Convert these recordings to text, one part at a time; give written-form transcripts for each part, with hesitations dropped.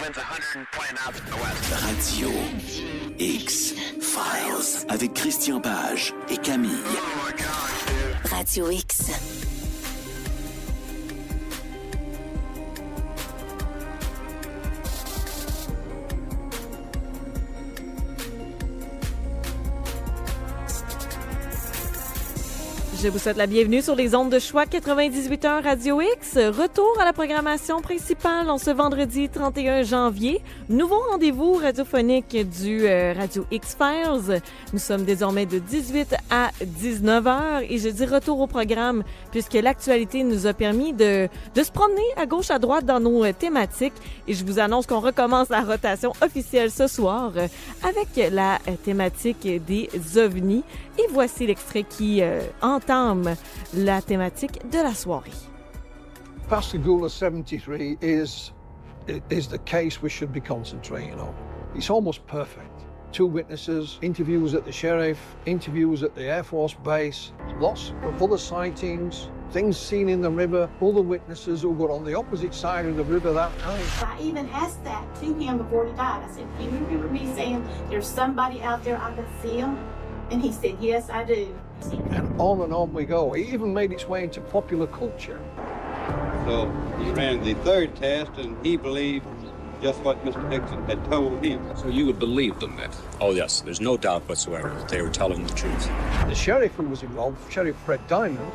Radio X-Files avec Christian Page et Camille. Radio X. Je vous souhaite la bienvenue sur les ondes de choix 98.1 Radio X. Retour à la programmation principale en ce vendredi 31 janvier. Nouveau rendez-vous radiophonique du Radio X-Files. Nous sommes désormais de 18 à 19 heures et je dis retour au programme puisque l'actualité nous a permis de se promener à gauche à droite dans nos thématiques et je vous annonce qu'on recommence la rotation officielle ce soir avec la thématique des ovnis. Et voici l'extrait qui entame la thématique de la soirée. Pascagoula 73 is the case we should be concentrating on. It's almost perfect. 2 witnesses, interviews at the sheriff, interviews at the Air Force Base, lots of other sightings, things seen in the river, other witnesses who were on the opposite side of the river that night. I even asked that to him before he died. I said, do you remember me saying there's somebody out there I could see him? And he said, yes, I do. And on we go. It even made its way into popular culture. So he ran the third test and he believed just what Mr. Dixon had told him. So you would believe them then? Oh, yes. There's no doubt whatsoever that they were telling the truth. The sheriff who was involved, Sheriff Fred Diamond,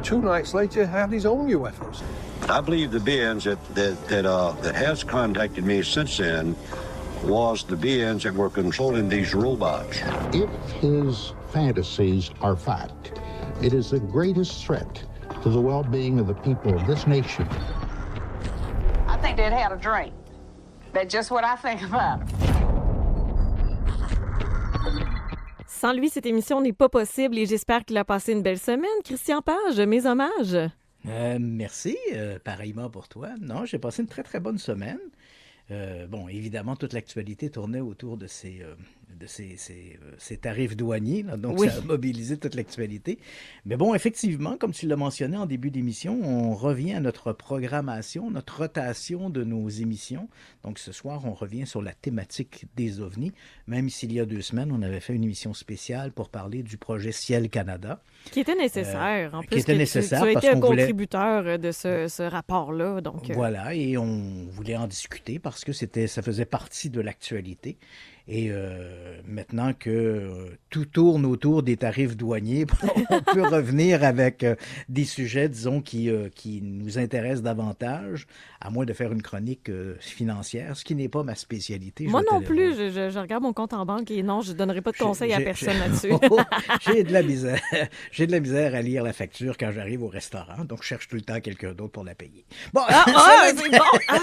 2 nights later had his own UFOs. I believe the beings that has contacted me since then was the beings that were controlling these robots. If his fantasies are fact, it is the greatest threat to the well-being of the people of this nation. I think they'd had a drink. That's just what I think about it. Sans lui, cette émission n'est pas possible et j'espère qu'il a passé une belle semaine. Christian Page, mes hommages. Merci, pareillement pour toi. Non, j'ai passé une très, très bonne semaine. Bon, évidemment, toute l'actualité tournait autour de ces tarifs douaniers, là, donc oui. Ça a mobilisé toute l'actualité. Mais bon, effectivement, comme tu l'as mentionné en début d'émission, on revient à notre programmation, notre rotation de nos émissions. Donc ce soir, on revient sur la thématique des ovnis, même s'il y a 2 semaines, on avait fait une émission spéciale pour parler du projet Ciel Canada. Qui était nécessaire, en plus. Qui était nécessaire tu as parce été un qu'on contributeur de ce rapport-là. Donc, Voilà, et on voulait en discuter parce que ça faisait partie de l'actualité. Et maintenant que tout tourne autour des tarifs douaniers, on peut revenir avec des sujets, disons, qui nous intéressent davantage, à moins de faire une chronique financière, ce qui n'est pas ma spécialité. Moi non plus, je regarde mon compte en banque et non, je ne donnerai pas de conseils à personne là-dessus. J'ai de la misère. J'ai de la misère à lire la facture quand j'arrive au restaurant, donc je cherche tout le temps quelqu'un d'autre pour la payer. Bon, c'est bon!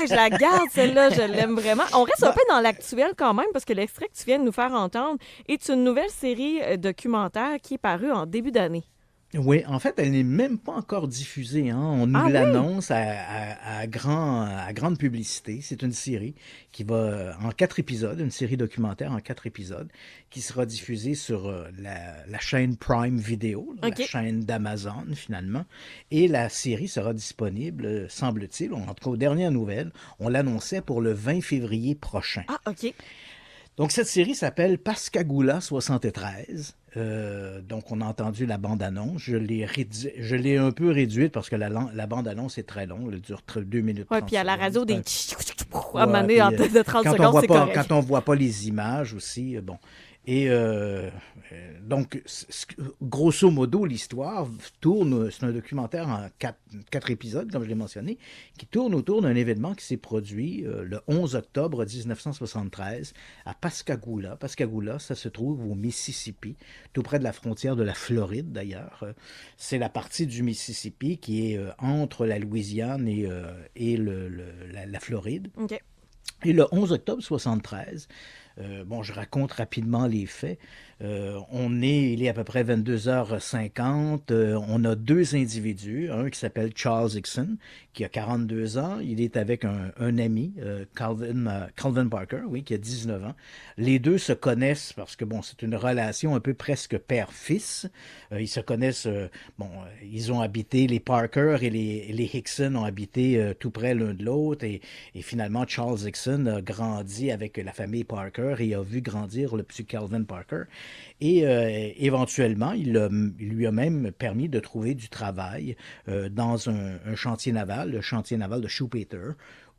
Je la garde, celle-là, je l'aime vraiment. On reste un peu dans l'actuel quand même, parce que l'extrait que tu viens de nous faire entendre est une nouvelle série documentaire qui est parue en début d'année. Oui, en fait, elle n'est même pas encore diffusée. Hein? On nous l'annonce à grande publicité. C'est une série qui va en 4 épisodes, une série documentaire en 4 épisodes, qui sera diffusée sur la chaîne Prime Video, la chaîne d'Amazon, finalement. Et la série sera disponible, semble-t-il, en tout cas aux dernières nouvelles, on l'annonçait pour le 20 février prochain. Ah, OK. Donc, cette série s'appelle Pascagoula 73. Donc, on a entendu la bande-annonce. Je l'ai un peu réduite parce que la bande-annonce est très longue. Elle dure 2 minutes 30 Oui, puis à la radio, des à maner en tête de 30 secondes, c'est correct. Quand on ne voit pas les images aussi, bon. Et donc, grosso modo, l'histoire tourne, c'est un documentaire en 4 épisodes, comme je l'ai mentionné, qui tourne autour d'un événement qui s'est produit le 11 octobre 1973 à Pascagoula. Pascagoula, ça se trouve au Mississippi, tout près de la frontière de la Floride d'ailleurs. C'est la partie du Mississippi qui est entre la Louisiane et la Floride. OK. Et le 11 octobre 1973, bon, je raconte rapidement les faits. Il est à peu près 22h50. On a deux individus, un qui s'appelle Charles Hickson, qui a 42 ans. Il est avec un ami, Calvin Parker, oui, qui a 19 ans. Les deux se connaissent parce que, bon, c'est une relation un peu presque père-fils. Ils se connaissent, ils ont habité, les Parker et les Hickson ont habité tout près l'un de l'autre. Et finalement, Charles Hickson a grandi avec la famille Parker et a vu grandir le petit Calvin Parker. Et éventuellement, il lui a même permis de trouver du travail dans un chantier naval, le chantier naval de Shoepater,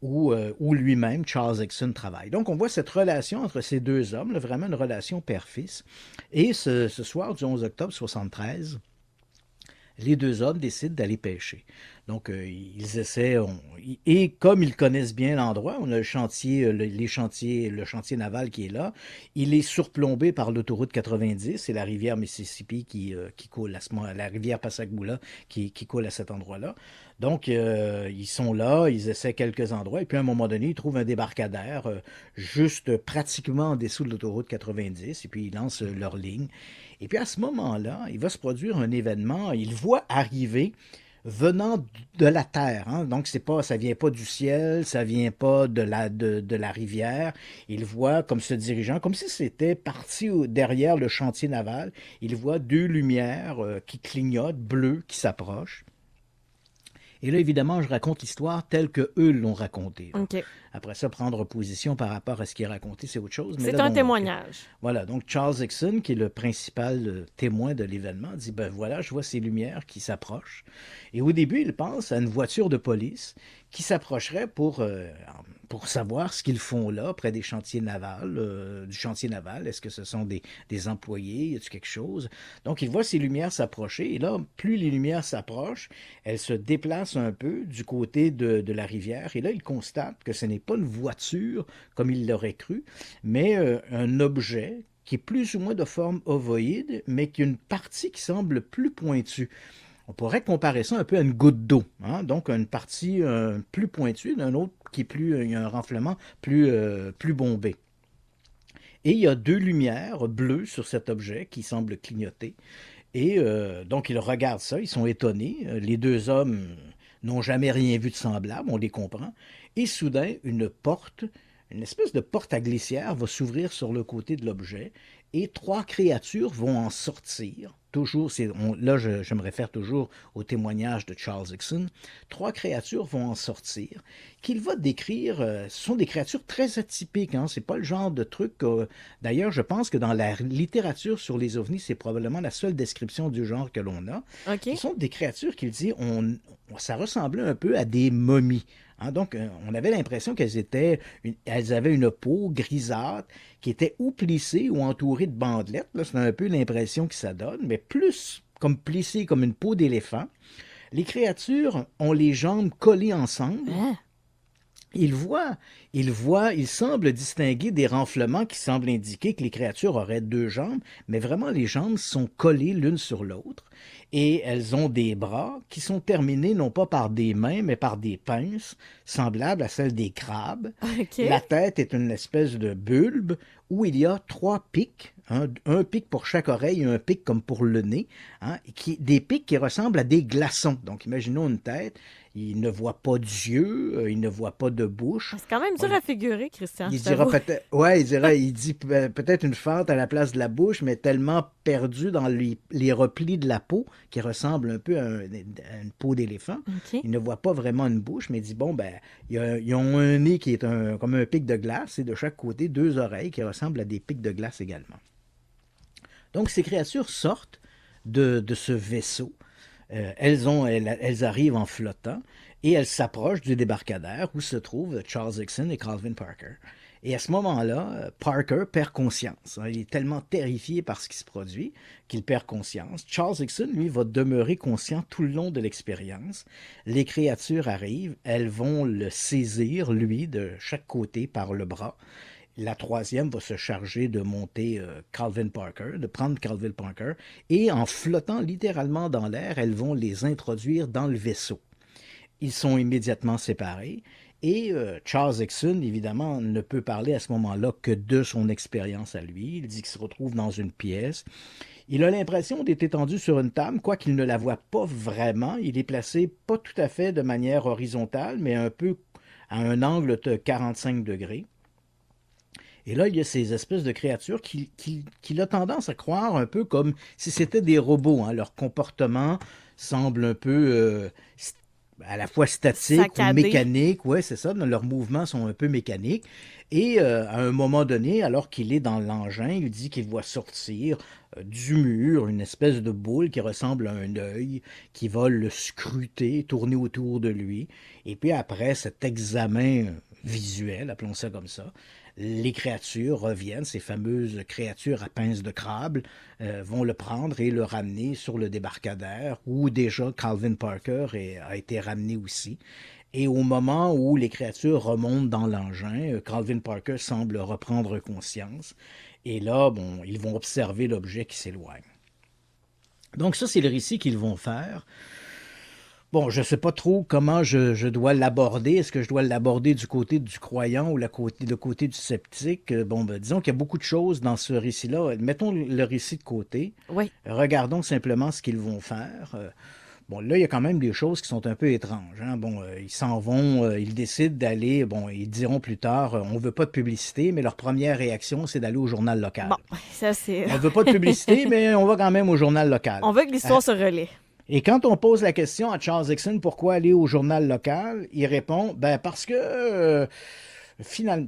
où lui-même, Charles Hickson, travaille. Donc, on voit cette relation entre ces deux hommes, là, vraiment une relation père-fils. Et ce soir du 11 octobre 1973, les deux hommes décident d'aller pêcher. Donc, ils essaient, et comme ils connaissent bien l'endroit, on a le chantier naval qui est là. Il est surplombé par l'autoroute 90, c'est la rivière Mississippi qui coule la rivière Pascagoula qui coule à cet endroit-là. Donc, ils sont là, ils essaient quelques endroits, et puis à un moment donné, ils trouvent un débarcadère juste pratiquement en dessous de l'autoroute 90, et puis ils lancent leur ligne. Et puis à ce moment-là, il va se produire un événement, ils voient arriver venant de la terre, hein? Donc ça vient pas du ciel, ça vient pas de la rivière. Il voit comme se dirigeant, comme si c'était parti derrière le chantier naval. Il voit deux lumières qui clignotent, bleues, qui s'approchent. Et là, évidemment, je raconte l'histoire telle que eux l'ont racontée. Okay. Après ça, prendre position par rapport à ce qui est raconté, c'est autre chose. C'est un témoignage. Voilà, donc Charles Hickson, qui est le principal témoin de l'événement, dit, ben voilà, je vois ces lumières qui s'approchent. Et au début, il pense à une voiture de police qui s'approcherait pour savoir ce qu'ils font là, près des chantiers navals, du chantier naval. Est-ce que ce sont des employés? Y a-t-il quelque chose? Donc, il voit ces lumières s'approcher. Et là, plus les lumières s'approchent, elles se déplacent un peu du côté de la rivière. Et là, il constate que ce n'est pas une voiture, comme il l'aurait cru, mais un objet qui est plus ou moins de forme ovoïde, mais qui a une partie qui semble plus pointue. On pourrait comparer ça un peu à une goutte d'eau, hein? Donc une partie plus pointue, d'un autre qui est il y a un renflement plus bombé. Et il y a deux lumières bleues sur cet objet qui semble clignoter. Et donc ils regardent ça, ils sont étonnés. Les deux hommes n'ont jamais rien vu de semblable, on les comprend. Et soudain, une espèce de porte à glissière va s'ouvrir sur le côté de l'objet et trois créatures vont en sortir. Toujours, là, je me réfère toujours au témoignage de Charles Hickson. Trois créatures vont en sortir, qu'il va décrire. Ce sont des créatures très atypiques. Hein? C'est pas le genre de truc. D'ailleurs, je pense que dans la littérature sur les ovnis, c'est probablement la seule description du genre que l'on a. Okay. Ce sont des créatures qu'il dit, ça ressemblait un peu à des momies. Hein, donc, on avait l'impression qu'elles avaient une peau grisâtre qui était ou plissée ou entourée de bandelettes. Là, c'est un peu l'impression que ça donne, mais plus comme plissée comme une peau d'éléphant. Les créatures ont les jambes collées ensemble. Il semble distinguer des renflements qui semblent indiquer que les créatures auraient deux jambes, mais vraiment les jambes sont collées l'une sur l'autre et elles ont des bras qui sont terminés non pas par des mains, mais par des pinces semblables à celles des crabes. Okay. La tête est une espèce de bulbe où il y a trois pics, un pic pour chaque oreille et un pic comme pour le nez, hein, des pics qui ressemblent à des glaçons. Donc imaginons une tête. Il ne voit pas d'yeux, il ne voit pas de bouche. C'est quand même dur à figurer, Christian. Il dira peut-être, il dit peut-être une fente à la place de la bouche, mais tellement perdu dans les replis de la peau qui ressemble un peu à une peau d'éléphant. Okay. Il ne voit pas vraiment une bouche, mais il dit ils ont un nez qui est comme un pic de glace et de chaque côté deux oreilles qui ressemblent à des pics de glace également. Donc ces créatures sortent de ce vaisseau. Elles arrivent en flottant et elles s'approchent du débarcadère où se trouvent Charles Hickson et Calvin Parker. Et à ce moment-là, Parker perd conscience. Il est tellement terrifié par ce qui se produit qu'il perd conscience. Charles Hickson, lui, va demeurer conscient tout le long de l'expérience. Les créatures arrivent, elles vont le saisir, lui, de chaque côté par le bras. La troisième va se charger de monter Calvin Parker, de prendre Calvin Parker, et en flottant littéralement dans l'air, elles vont les introduire dans le vaisseau. Ils sont immédiatement séparés, Et Charles Dixon, évidemment, ne peut parler à ce moment-là que de son expérience à lui. Il dit qu'il se retrouve dans une pièce. Il a l'impression d'être étendu sur une table, quoiqu'il ne la voit pas vraiment. Il est placé pas tout à fait de manière horizontale, mais un peu à un angle de 45 degrés. Et là, il y a ces espèces de créatures qu'il a tendance à croire un peu comme si c'était des robots. Hein. Leur comportement semble un peu à la fois statique ou mécanique. Oui, c'est ça. Leurs mouvements sont un peu mécaniques. Et à un moment donné, alors qu'il est dans l'engin, il dit qu'il voit sortir du mur une espèce de boule qui ressemble à un œil, qui va le scruter, tourner autour de lui. Et puis après cet examen visuel, appelons ça comme ça, les créatures reviennent, ces fameuses créatures à pince de crabe, vont le prendre et le ramener sur le débarcadère, où déjà Calvin Parker a été ramené aussi. Et au moment où les créatures remontent dans l'engin, Calvin Parker semble reprendre conscience. Et là, bon, ils vont observer l'objet qui s'éloigne. Donc ça, c'est le récit qu'ils vont faire. Bon, je ne sais pas trop comment je dois l'aborder. Est-ce que je dois l'aborder du côté du croyant ou le côté du sceptique? Bon, ben, disons qu'il y a beaucoup de choses dans ce récit-là. Mettons le récit de côté. Oui. Regardons simplement ce qu'ils vont faire. Bon, là, il y a quand même des choses qui sont un peu étranges. Hein? Bon, ils s'en vont, ils décident d'aller, bon, ils diront plus tard, on ne veut pas de publicité, mais leur première réaction, c'est d'aller au journal local. Bon, ça c'est... On ne veut pas de publicité, mais on va quand même au journal local. On veut que l'histoire se relaie. Et quand on pose la question à Charles Dixon, pourquoi aller au journal local, il répond, ben parce que...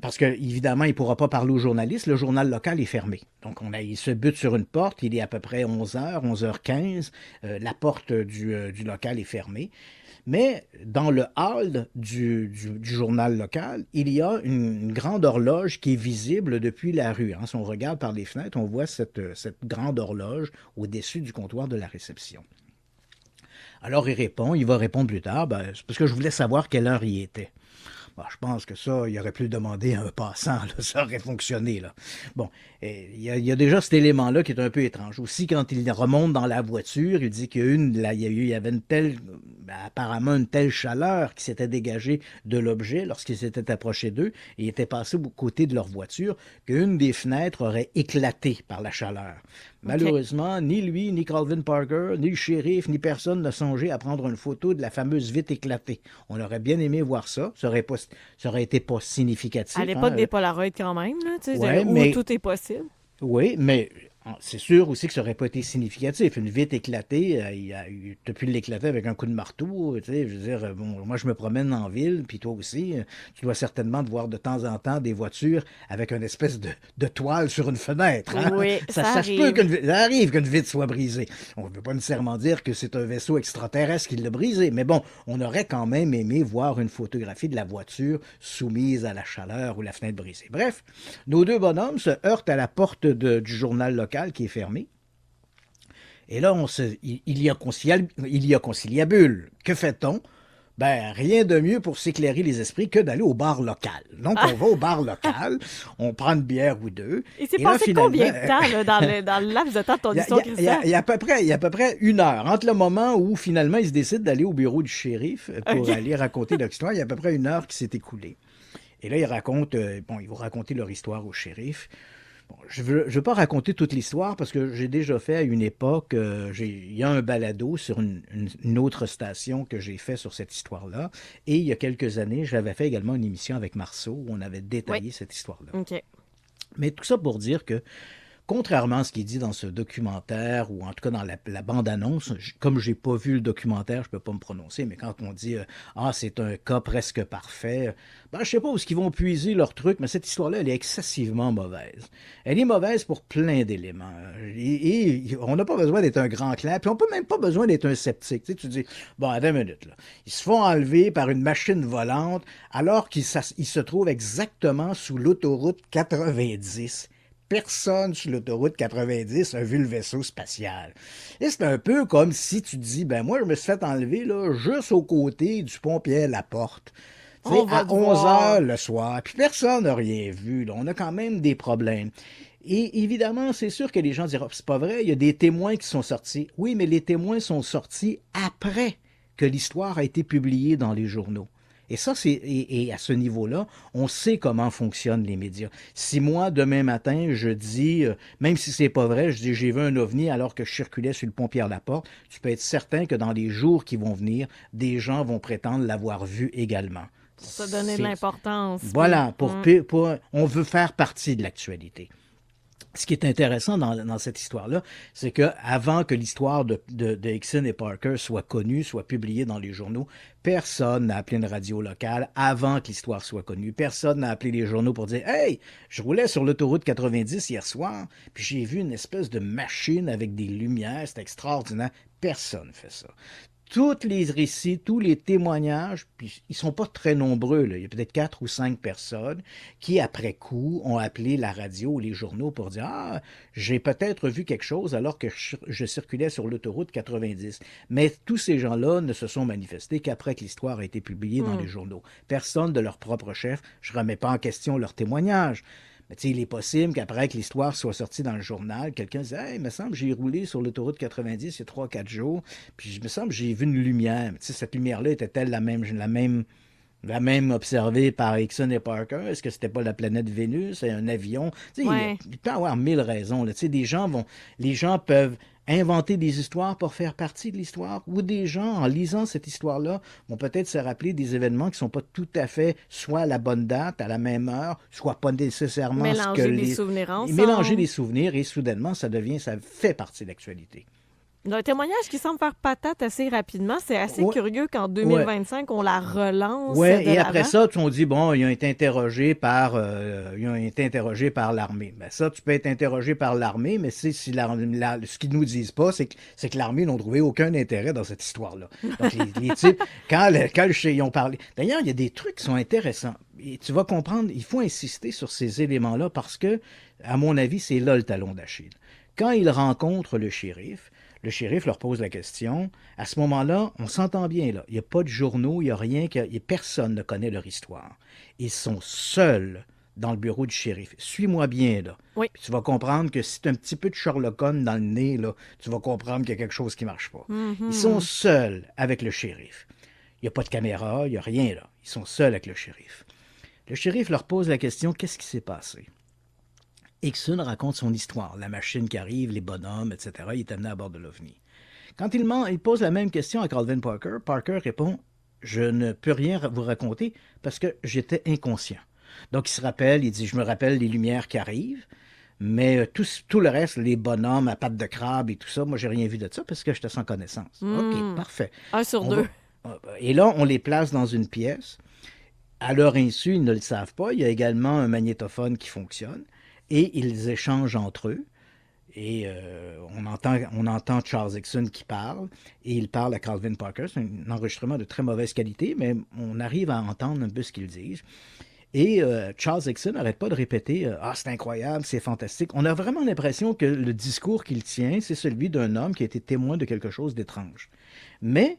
parce qu'évidemment, il ne pourra pas parler aux journalistes, le journal local est fermé. Donc, il se bute sur une porte, il est à peu près 11h, 11h15, la porte du local est fermée. Mais dans le hall du journal local, il y a une grande horloge qui est visible depuis la rue. Hein. Si on regarde par les fenêtres, on voit cette grande horloge au-dessus du comptoir de la réception. Alors, il va répondre plus tard, ben, c'est parce que je voulais savoir quelle heure il était. Bon, je pense que ça, il aurait pu le demander à un passant, là, ça aurait fonctionné. Là. Bon, il y a déjà cet élément-là qui est un peu étrange. Aussi, quand il remonte dans la voiture, il dit qu'il y avait apparemment une telle chaleur qui s'était dégagée de l'objet lorsqu'il s'était approché d'eux et était passé au côté de leur voiture, qu'une des fenêtres aurait éclaté par la chaleur. Malheureusement, ni lui, ni Calvin Parker, ni le shérif, ni personne n'a songé à prendre une photo de la fameuse vitre éclatée. On aurait bien aimé voir ça. Ça aurait été pas significatif. À l'époque des Polaroids quand même, là, tu sais, ouais, où tout est possible. Oui, mais c'est sûr aussi que ça n'aurait pas été significatif. Une vitre éclatée, tu as pu l'éclater avec un coup de marteau. Tu sais, je veux dire, bon, moi, je me promène en ville, puis toi aussi, tu dois certainement voir de temps en temps des voitures avec une espèce de toile sur une fenêtre. Hein? Oui, ça arrive. Ça arrive qu'une vitre soit brisée. On ne veut pas nécessairement dire que c'est un vaisseau extraterrestre qui l'a brisé, mais bon, on aurait quand même aimé voir une photographie de la voiture soumise à la chaleur ou la fenêtre brisée. Bref, nos deux bonhommes se heurtent à la porte du journal local qui est fermé. Et là, il y a conciliabule. Que fait-on? Ben, rien de mieux pour s'éclairer les esprits que d'aller au bar local. Donc, on va au bar local, on prend une bière ou deux. Il s'est passé combien de temps là, dans le laps de temps de ton histoire, Christian? Il y a à peu près une heure. Entre le moment où, finalement, ils se décident d'aller au bureau du shérif pour aller raconter leur histoire, il y a à peu près une heure qui s'est écoulée. Et là, ils vont raconter leur histoire au shérif. Bon, je veux pas raconter toute l'histoire parce que j'ai déjà fait à une époque, il y a un balado sur une autre station que j'ai fait sur cette histoire-là. Et il y a quelques années, j'avais fait également une émission avec Marceau où on avait détaillé cette histoire-là. Okay. Mais tout ça pour dire que, contrairement à ce qui est dit dans ce documentaire, ou en tout cas dans la bande-annonce, comme je n'ai pas vu le documentaire, je ne peux pas me prononcer, mais quand on dit « c'est un cas presque parfait », ben, je ne sais pas où ils vont puiser leur truc, mais cette histoire-là, elle est excessivement mauvaise. Elle est mauvaise pour plein d'éléments. Et on n'a pas besoin d'être un grand clair, puis on n'a même pas besoin d'être un sceptique. Tu sais, tu dis « Bon, attends une minute, là. Ils se font enlever par une machine volante alors qu'ils se trouvent exactement sous l'autoroute 90. » Personne sur l'autoroute 90 a vu le vaisseau spatial. Et c'est un peu comme si tu dis, ben moi, je me suis fait enlever là, juste au côté du pont Pierre-Laporte. À 11h le soir. Puis personne n'a rien vu. Là. On a quand même des problèmes. Et évidemment, c'est sûr que les gens diront, c'est pas vrai, il y a des témoins qui sont sortis. Oui, mais les témoins sont sortis après que l'histoire a été publiée dans les journaux. Et ça, et à ce niveau-là, on sait comment fonctionnent les médias. Si moi, demain matin, je dis, même si c'est pas vrai, je dis j'ai vu un ovni alors que je circulais sur le pont Pierre-Laporte, tu peux être certain que dans les jours qui vont venir, des gens vont prétendre l'avoir vu également. Pour se donner de l'importance. Voilà, on veut faire partie de l'actualité. Ce qui est intéressant dans cette histoire-là, c'est qu'avant que l'histoire de Hickson et Parker soit connue, soit publiée dans les journaux, personne n'a appelé une radio locale avant que l'histoire soit connue. Personne n'a appelé les journaux pour dire « Hey, je roulais sur l'autoroute 90 hier soir, puis j'ai vu une espèce de machine avec des lumières, c'est extraordinaire. » Personne ne fait ça. Tous les récits, tous les témoignages, puis ils sont pas très nombreux, là. Il y a peut-être 4 ou 5 personnes qui, après coup, ont appelé la radio ou les journaux pour dire « Ah, j'ai peut-être vu quelque chose alors que je circulais sur l'autoroute 90. » Mais tous ces gens-là ne se sont manifestés qu'après que l'histoire a été publiée dans les journaux. Personne de leur propre chef, je remets pas en question leur témoignage. Mais tu sais, il est possible qu'après que l'histoire soit sortie dans le journal, quelqu'un dise « Hey, il me semble que j'ai roulé sur l'autoroute 90 il y a 3-4 jours, puis il me semble que j'ai vu une lumière. » Tu sais, cette lumière-là était-elle la même observée par Hickson et Parker? Est-ce que c'était pas la planète Vénus, un avion? Tu sais, il peut y avoir 1000 raisons. Là. Tu sais, les gens peuvent inventer des histoires pour faire partie de l'histoire, ou des gens, en lisant cette histoire-là, vont peut-être se rappeler des événements qui ne sont pas tout à fait soit à la bonne date, à la même heure, soit pas nécessairement mélanger les souvenirs ensemble. Mélanger les souvenirs, et soudainement, ça fait partie de l'actualité. Un témoignage qui semble faire patate assez rapidement. C'est assez curieux qu'en 2025, on la relance. Oui, et après ça, on dit, bon, ils ont été interrogés par l'armée. Ben ça, tu peux être interrogé par l'armée, mais si ce qu'ils ne nous disent pas, c'est que l'armée n'ont trouvé aucun intérêt dans cette histoire-là. Donc, les types, quand ils ont parlé... D'ailleurs, il y a des trucs qui sont intéressants. Et tu vas comprendre, il faut insister sur ces éléments-là parce que, à mon avis, c'est là le talon d'Achille. Quand ils rencontrent le shérif leur pose la question. À ce moment-là, on s'entend bien, là. Il n'y a pas de journaux, il n'y a rien, personne ne connaît leur histoire. Ils sont seuls dans le bureau du shérif. Suis-moi bien, là. Oui. Puis tu vas comprendre que si tu as un petit peu de Sherlock Holmes dans le nez, là, tu vas comprendre qu'il y a quelque chose qui ne marche pas. Ils sont seuls avec le shérif. Il n'y a pas de caméra, il n'y a rien, là. Ils sont seuls avec le shérif. Le shérif leur pose la question, qu'est-ce qui s'est passé? Hickson raconte son histoire, la machine qui arrive, les bonhommes, etc. Il est amené à bord de l'OVNI. Quand il pose la même question à Calvin Parker, Parker répond « Je ne peux rien vous raconter parce que j'étais inconscient. » Donc il se rappelle, il dit « Je me rappelle les lumières qui arrivent, mais tout le reste, les bonhommes à pattes de crabe et tout ça, moi j'ai rien vu de ça parce que j'étais sans connaissance. OK, parfait. 1 sur 2. Et là, on les place dans une pièce. À leur insu, ils ne le savent pas. Il y a également un magnétophone qui fonctionne. Et ils échangent entre eux. Et on entend Charles Hickson qui parle. Et il parle à Calvin Parker. C'est un enregistrement de très mauvaise qualité, mais on arrive à entendre un peu ce qu'ils disent. Et Charles Hickson n'arrête pas de répéter « Ah, c'est incroyable, c'est fantastique ». On a vraiment l'impression que le discours qu'il tient, c'est celui d'un homme qui a été témoin de quelque chose d'étrange. Mais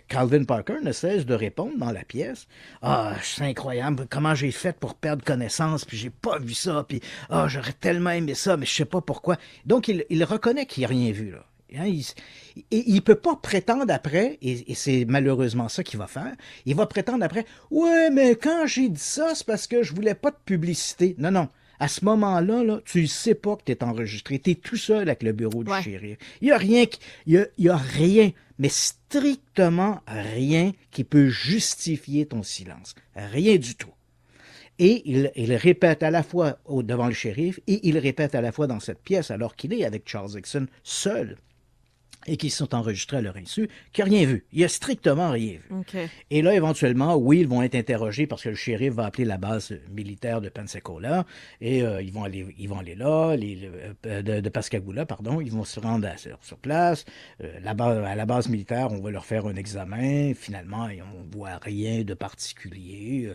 Calvin Parker ne cesse de répondre dans la pièce « Ah, c'est incroyable, comment j'ai fait pour perdre connaissance, puis j'ai pas vu ça, puis j'aurais tellement aimé ça, mais je sais pas pourquoi. » Donc, il reconnaît qu'il n'a rien vu, là. Il ne peut pas prétendre après, et c'est malheureusement ça qu'il va faire, il va prétendre après « Ouais, mais quand j'ai dit ça, c'est parce que je voulais pas de publicité. » Non. À ce moment-là, là, tu ne sais pas que tu es enregistré. Tu es tout seul avec le bureau du shérif. Il y a rien, mais strictement rien qui peut justifier ton silence. Rien du tout. Et il répète à la fois devant le shérif et il répète à la fois dans cette pièce alors qu'il est avec Charles Hickson seul et qu'ils sont enregistrés à leur insu, qu'il n'a rien vu. Il n'a strictement rien vu. Okay. Et là, éventuellement, oui, ils vont être interrogés parce que le shérif va appeler la base militaire de Pensacola et ils vont aller là, de Pascagoula, pardon. Ils vont se rendre sur place. À la base militaire, on va leur faire un examen. Finalement, on ne voit rien de particulier.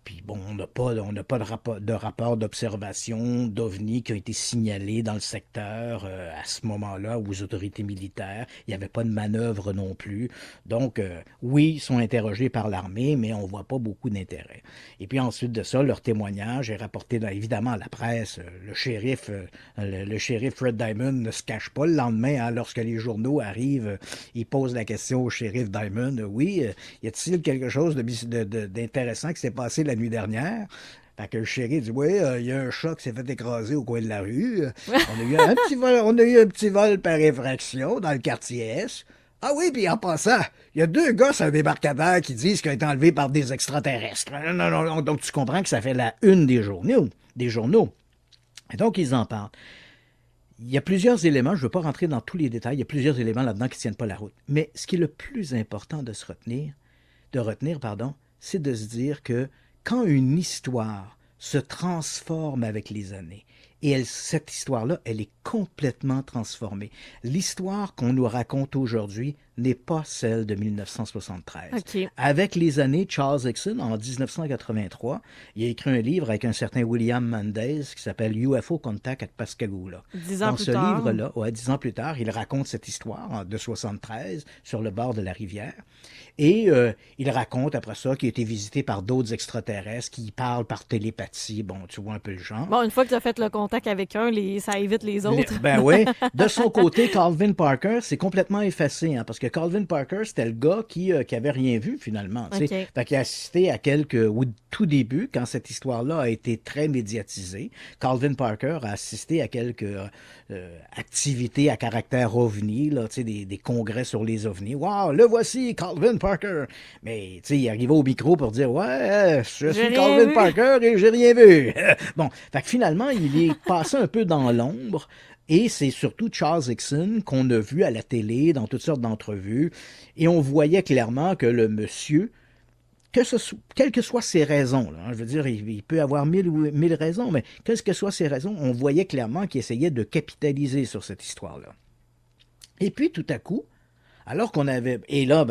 Puis bon, on n'a pas de rapport d'observation d'OVNI qui a été signalé dans le secteur à ce moment-là aux autorités militaires. Il n'y avait pas de manœuvre non plus. Donc, oui, ils sont interrogés par l'armée, mais on ne voit pas beaucoup d'intérêt. Et puis ensuite de ça, leur témoignage est rapporté évidemment à la presse. Le shérif Fred Diamond ne se cache pas le lendemain, hein, lorsque les journaux arrivent, il pose la question au shérif Diamond. Oui, y a-t-il quelque chose d'intéressant qui s'est passé la nuit dernière? Fait que le shérif dit, oui, il y a un chat qui s'est fait écraser au coin de la rue. On a eu un petit vol par effraction dans le quartier S. Ah oui, puis en passant, il y a 2 gars sur un débarcadère qui disent qu'ils ont été enlevés par des extraterrestres. Non. Donc tu comprends que ça fait la une des journaux. Et donc ils en parlent. Il y a plusieurs éléments, je ne veux pas rentrer dans tous les détails, il y a plusieurs éléments là-dedans qui ne tiennent pas la route. Mais ce qui est le plus important de retenir, c'est de se dire que quand une histoire se transforme avec les années, et cette histoire-là, elle est complètement transformée. L'histoire qu'on nous raconte aujourd'hui n'est pas celle de 1973. Okay. Avec les années, Charles Hickson, en 1983, il a écrit un livre avec un certain William Mendez qui s'appelle UFO Contact at Pascagoula. 10 ans Dans plus ce tard. livre-là, 10 ans plus tard, il raconte cette histoire de 73 sur le bord de la rivière. Et il raconte après ça qu'il a été visité par d'autres extraterrestres qui parlent par télépathie. Bon, tu vois un peu le genre. Bon, une fois que tu as fait le contact avec un, ça évite les autres. Ben oui. De son côté, Calvin Parker s'est complètement effacé, hein, parce que Calvin Parker, c'était le gars qui avait rien vu finalement. Okay. Fait qu'il a assisté à au tout début, quand cette histoire-là a été très médiatisée. Calvin Parker a assisté à quelques activités à caractère ovni, là, des congrès sur les ovnis. Wow, le voici, Calvin Parker. Mais il arrivait au micro pour dire, ouais, je suis Calvin Parker et j'ai rien vu. Bon, fait que finalement, il est passé un peu dans l'ombre. Et c'est surtout Charles Hickson qu'on a vu à la télé, dans toutes sortes d'entrevues. Et on voyait clairement que le monsieur, quelles que soient ses raisons, là, je veux dire, il peut avoir mille raisons, mais quelles que soient ses raisons, on voyait clairement qu'il essayait de capitaliser sur cette histoire-là. Et puis, tout à coup, alors qu'on avait... Et là,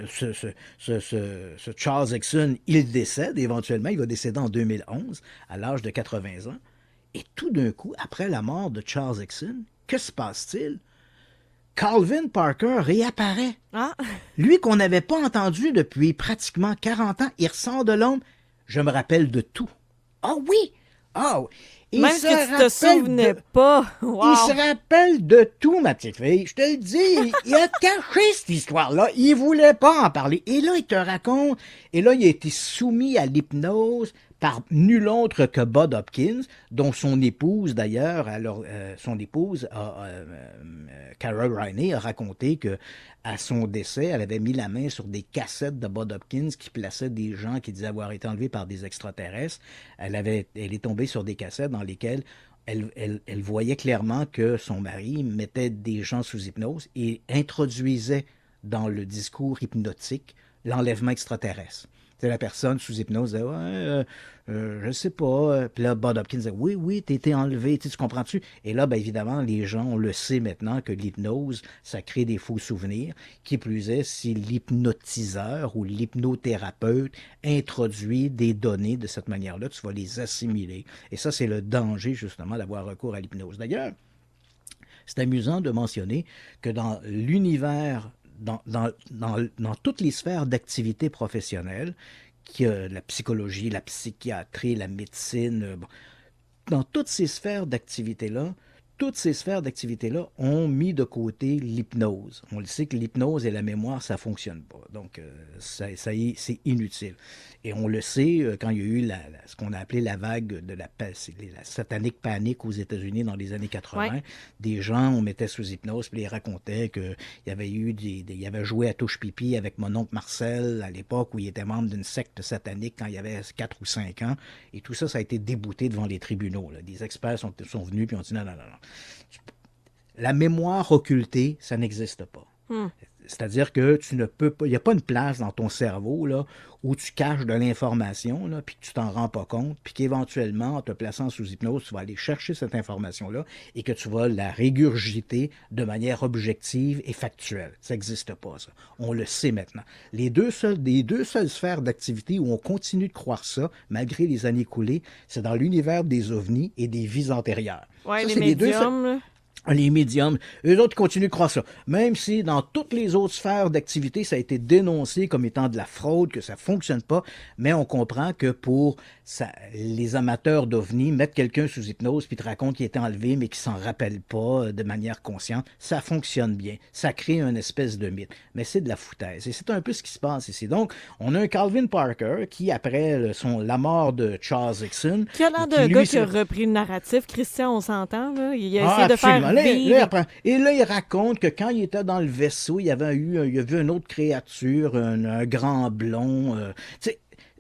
ce Charles Hickson, il décède éventuellement. Il va décéder en 2011, à l'âge de 80 ans. Et tout d'un coup, après la mort de Charles Hickson, que se passe-t-il? Calvin Parker réapparaît. Ah. Lui qu'on n'avait pas entendu depuis pratiquement 40 ans, il ressort de l'ombre. Je me rappelle de tout. Ah oui! Ah! Même que tu te souvenais pas. Wow. Il se rappelle de tout, ma petite fille. Je te le dis, il a caché cette histoire-là. Il voulait pas en parler. Et là, il te raconte. Et là, il a été soumis à l'hypnose par nul autre que Bud Hopkins, dont son épouse, d'ailleurs, Carol Riney, a raconté que à son décès, elle avait mis la main sur des cassettes de Bud Hopkins qui plaçaient des gens qui disaient avoir été enlevés par des extraterrestres. Elle est tombée sur des cassettes dans lesquelles elle voyait clairement que son mari mettait des gens sous hypnose et introduisait dans le discours hypnotique l'enlèvement extraterrestre. La personne sous hypnose disait, je sais pas. Puis là, Bud Hopkins disait, oui, t'as été enlevé, tu comprends-tu? Et là, évidemment, les gens, on le sait maintenant que l'hypnose, ça crée des faux souvenirs. Qui plus est, si l'hypnotiseur ou l'hypnothérapeute introduit des données de cette manière-là, tu vas les assimiler. Et ça, c'est le danger, justement, d'avoir recours à l'hypnose. D'ailleurs, c'est amusant de mentionner que dans l'univers dans toutes les sphères d'activité professionnelle, la psychologie, la psychiatrie, la médecine, dans toutes ces sphères d'activité-là, ont mis de côté l'hypnose. On le sait que l'hypnose et la mémoire, ça ne fonctionne pas. Donc, c'est inutile. Et on le sait, quand il y a eu ce qu'on a appelé la vague de la satanique panique aux États-Unis dans les années 80, ouais. Des gens, on mettait sous hypnose, puis ils racontaient qu'il y avait il avait joué à touche-pipi avec mon oncle Marcel à l'époque où il était membre d'une secte satanique quand il avait 4 ou 5 ans. Et tout ça, ça a été débouté devant les tribunaux. Là. Des experts sont venus puis ont dit non. La mémoire occultée, ça n'existe pas. C'est-à-dire que tu ne peux pas, il n'y a pas une place dans ton cerveau là, où tu caches de l'information, là, puis que tu t'en rends pas compte, puis qu'éventuellement, en te plaçant sous hypnose, tu vas aller chercher cette information-là et que tu vas la régurgiter de manière objective et factuelle. Ça n'existe pas, ça. On le sait maintenant. Les deux seules sphères d'activité où on continue de croire ça, malgré les années écoulées, c'est dans l'univers des ovnis et des vies antérieures. Ouais, Ça, les c'est médiums, là. Les médiums, eux autres continuent de croire ça. Même si dans toutes les autres sphères d'activité, ça a été dénoncé comme étant de la fraude, que ça ne fonctionne pas, mais on comprend que pour les amateurs d'ovnis, mettre quelqu'un sous hypnose puis te raconte qu'il était enlevé mais qu'il ne s'en rappelle pas de manière consciente, ça fonctionne bien. Ça crée une espèce de mythe. Mais c'est de la foutaise. Et c'est un peu ce qui se passe ici. Donc, on a un Calvin Parker qui, après la mort de Charles Dixon... Qui a l'air d'un gars qui a repris le narratif. Christian, on s'entend, là. Il a essayé de faire Et là, il raconte que quand il était dans le vaisseau, il a vu une autre créature, un grand blond.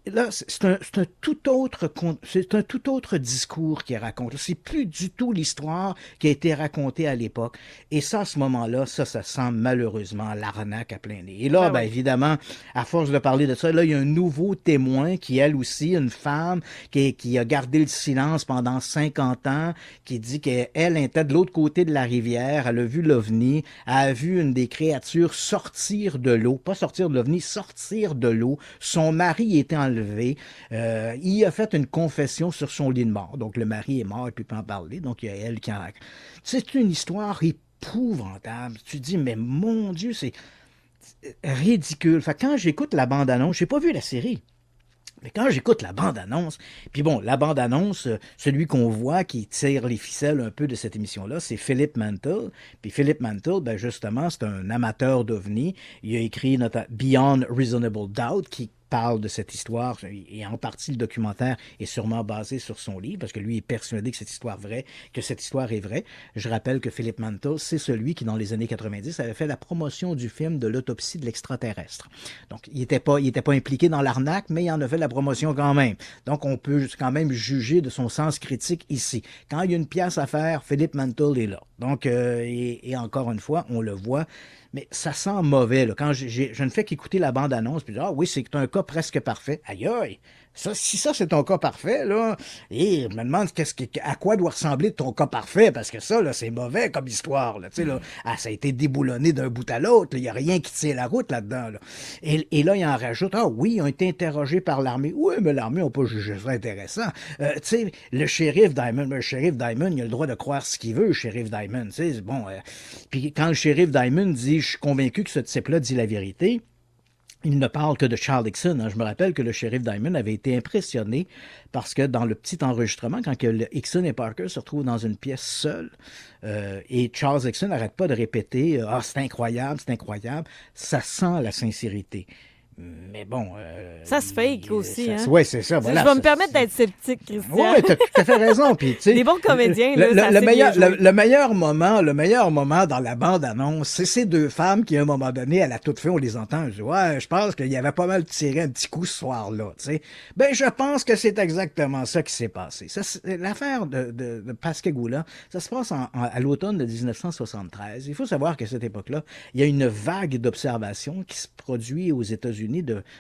Là, c'est un tout autre discours qu'il raconte. C'est plus du tout l'histoire qui a été racontée à l'époque. Et ça, à ce moment-là, ça sent malheureusement l'arnaque à plein nez. Et là, évidemment, à force de parler de ça, là, il y a un nouveau témoin qui, elle aussi, une femme qui a gardé le silence pendant 50 ans, qui dit qu'elle était de l'autre côté de la rivière, elle a vu l'OVNI, elle a vu une des créatures sortir de l'eau, pas sortir de l'OVNI, sortir de l'eau. Son mari était enlevé. Il a fait une confession sur son lit de mort. Donc, le mari est mort, il ne peut pas en parler. Donc, il y a elle qui en raconte. C'est une histoire épouvantable. Tu te dis, mais mon Dieu, c'est ridicule. Fait, quand j'écoute la bande-annonce, je n'ai pas vu la série. Mais quand j'écoute la bande-annonce, puis bon, la bande-annonce, celui qu'on voit qui tire les ficelles un peu de cette émission-là, c'est Philip Mantle. Puis Philip Mantle, justement, c'est un amateur d'OVNI. Il a écrit Beyond Reasonable Doubt, qui parle de cette histoire, et en partie le documentaire est sûrement basé sur son livre, parce que lui est persuadé que cette histoire est vraie. Je rappelle que Philip Mantle, c'est celui qui, dans les années 90, avait fait la promotion du film de l'autopsie de l'extraterrestre. Donc, il n'était pas impliqué dans l'arnaque, mais il en a fait la promotion quand même. Donc, on peut quand même juger de son sens critique ici. Quand il y a une pièce à faire, Philip Mantle est là. Donc, et encore une fois, on le voit, mais ça sent mauvais. Là. Quand je ne fais qu'écouter la bande-annonce, puis oui, c'est un cas presque parfait. Aïe aïe! Si ça, c'est ton cas parfait, là, et je me demande à quoi doit ressembler ton cas parfait, parce que ça, là, c'est mauvais comme histoire, là, tu sais, là, ça a été déboulonné d'un bout à l'autre, il n'y a rien qui tient la route là-dedans, là. Et là, il en rajoute, oui, ils ont été interrogés par l'armée. Oui, mais l'armée n'a pas jugé ça intéressant. Tu sais, le shérif Diamond, il a le droit de croire ce qu'il veut, le shérif Diamond, tu sais, bon, puis quand le shérif Diamond dit, je suis convaincu que ce type-là dit la vérité, il ne parle que de Charles Dixon. Je me rappelle que le shérif Diamond avait été impressionné parce que dans le petit enregistrement, quand Dixon et Parker se retrouvent dans une pièce seule, et Charles Dixon n'arrête pas de répéter « c'est incroyable, ça sent la sincérité ». Mais bon... ça se fake aussi, hein? Oui, c'est ça. Voilà, je vais me permettre d'être sceptique, Christian. Oui, tu as tout à fait raison. Puis, des bons comédiens, le meilleur moment dans la bande-annonce, c'est ces deux femmes qui, à un moment donné, à la toute fin, on les entend. Je dis, je pense qu'il y avait pas mal tiré un petit coup ce soir-là. T'sais. Je pense que c'est exactement ça qui s'est passé. L'affaire de Pascagoula, ça se passe à l'automne de 1973. Il faut savoir qu'à cette époque-là, il y a une vague d'observations qui se produit aux États-Unis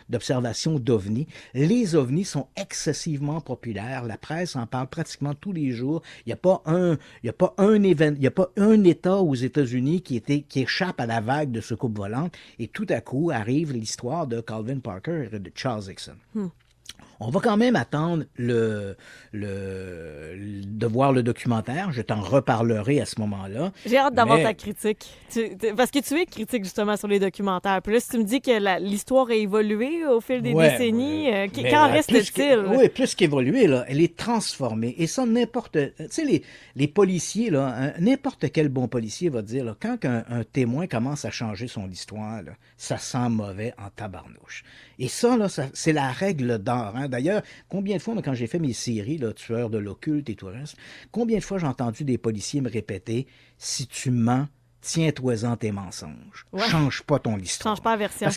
d'observation d'OVNI. Les OVNI sont excessivement populaires. La presse en parle pratiquement tous les jours. Il n'y a pas un État aux États-Unis qui échappe à la vague de soucoupe volante. Et tout à coup arrive l'histoire de Calvin Parker et de Charles Dixon. On va quand même attendre de voir le documentaire. Je t'en reparlerai à ce moment-là. J'ai hâte d'avoir ta critique. Parce que tu es critique justement sur les documentaires. Puis là, si tu me dis que l'histoire a évolué au fil des décennies, qu'en reste-t-il? Oui, plus qu'évoluer, là, elle est transformée. Et ça, tu sais, les policiers, là, n'importe quel bon policier va dire, là, quand un témoin commence à changer son histoire, là, ça sent mauvais en tabarnouche. Et ça, là, c'est la règle d'or. Hein? D'ailleurs, combien de fois, quand j'ai fait mes séries, là, Tueurs de l'occulte et tout le reste, combien de fois j'ai entendu des policiers me répéter « Si tu mens, tiens-toi-en tes mensonges. Ouais. Change pas ton histoire. Change pas la version.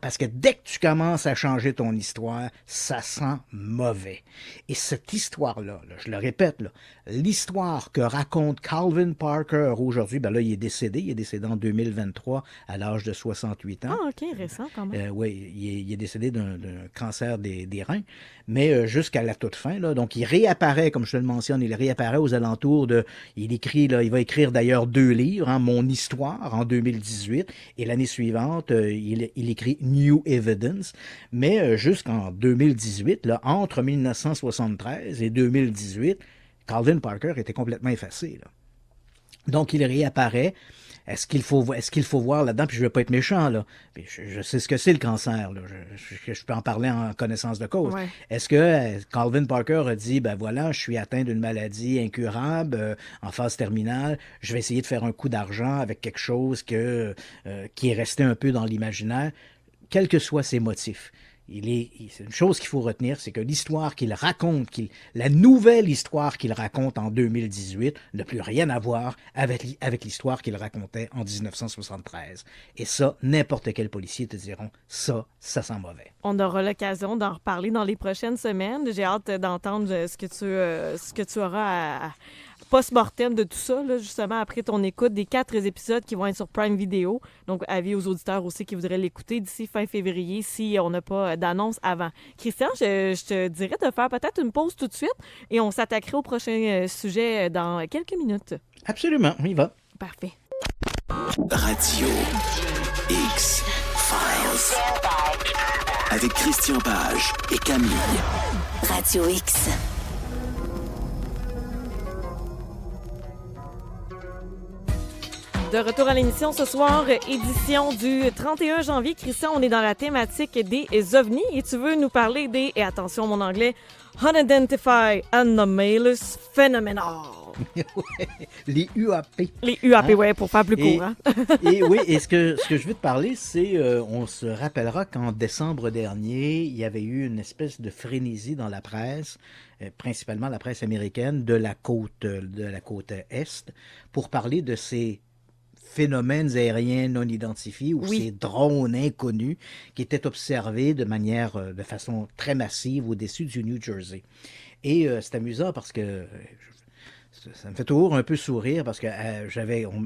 Parce que dès que tu commences à changer ton histoire, ça sent mauvais. Et cette histoire-là, je le répète, là, l'histoire que raconte Calvin Parker aujourd'hui, ben là, il est décédé en 2023 à l'âge de 68 ans. Ah, OK, récent quand même. Oui, il est décédé d'un cancer des reins, mais jusqu'à la toute fin, là, donc il réapparaît, comme je te le mentionne, il réapparaît aux alentours de... Il va écrire d'ailleurs 2 livres, hein, Mon histoire, en 2018, et l'année suivante, il écrit New Evidence, mais jusqu'en 2018, là, entre 1973 et 2018, Calvin Parker était complètement effacé, là. Donc, il réapparaît. Est-ce qu'il faut voir là-dedans, puis je ne veux pas être méchant, là. Puis je sais ce que c'est le cancer, là. Je peux en parler en connaissance de cause. Ouais. Est-ce que Calvin Parker a dit, ben voilà, je suis atteint d'une maladie incurable, en phase terminale, je vais essayer de faire un coup d'argent avec quelque chose qui est resté un peu dans l'imaginaire, quels que soient ses motifs. C'est une chose qu'il faut retenir, c'est que l'histoire qu'il raconte, la nouvelle histoire qu'il raconte en 2018 n'a plus rien à voir avec l'histoire qu'il racontait en 1973. Et ça, n'importe quel policier te diront, ça sent mauvais. On aura l'occasion d'en reparler dans les prochaines semaines. J'ai hâte d'entendre ce que tu auras à post-mortem de tout ça, là, justement, après ton écoute des 4 épisodes qui vont être sur Prime Video. Donc, avis aux auditeurs aussi qui voudraient l'écouter d'ici fin février si on n'a pas d'annonce avant. Christian, je te dirais de faire peut-être une pause tout de suite et on s'attaquera au prochain sujet dans quelques minutes. Absolument, on y va. Parfait. Radio X Files. Avec Christian Page et Camille. Radio X. De retour à l'émission ce soir, édition du 31 janvier. Christian, on est dans la thématique des ovnis et tu veux nous parler des, et attention mon anglais, Unidentified Anomalous Phenomena. Les UAP. Les UAP, ouais, pour faire plus court. Hein? Et ce que je veux te parler, c'est, on se rappellera qu'en décembre dernier, il y avait eu une espèce de frénésie dans la presse, principalement la presse américaine de la côte Est, pour parler de ces phénomènes aériens non identifiés ou ces drones inconnus qui étaient observés de façon très massive au-dessus du New Jersey. Et c'est amusant parce que ça me fait toujours un peu sourire parce que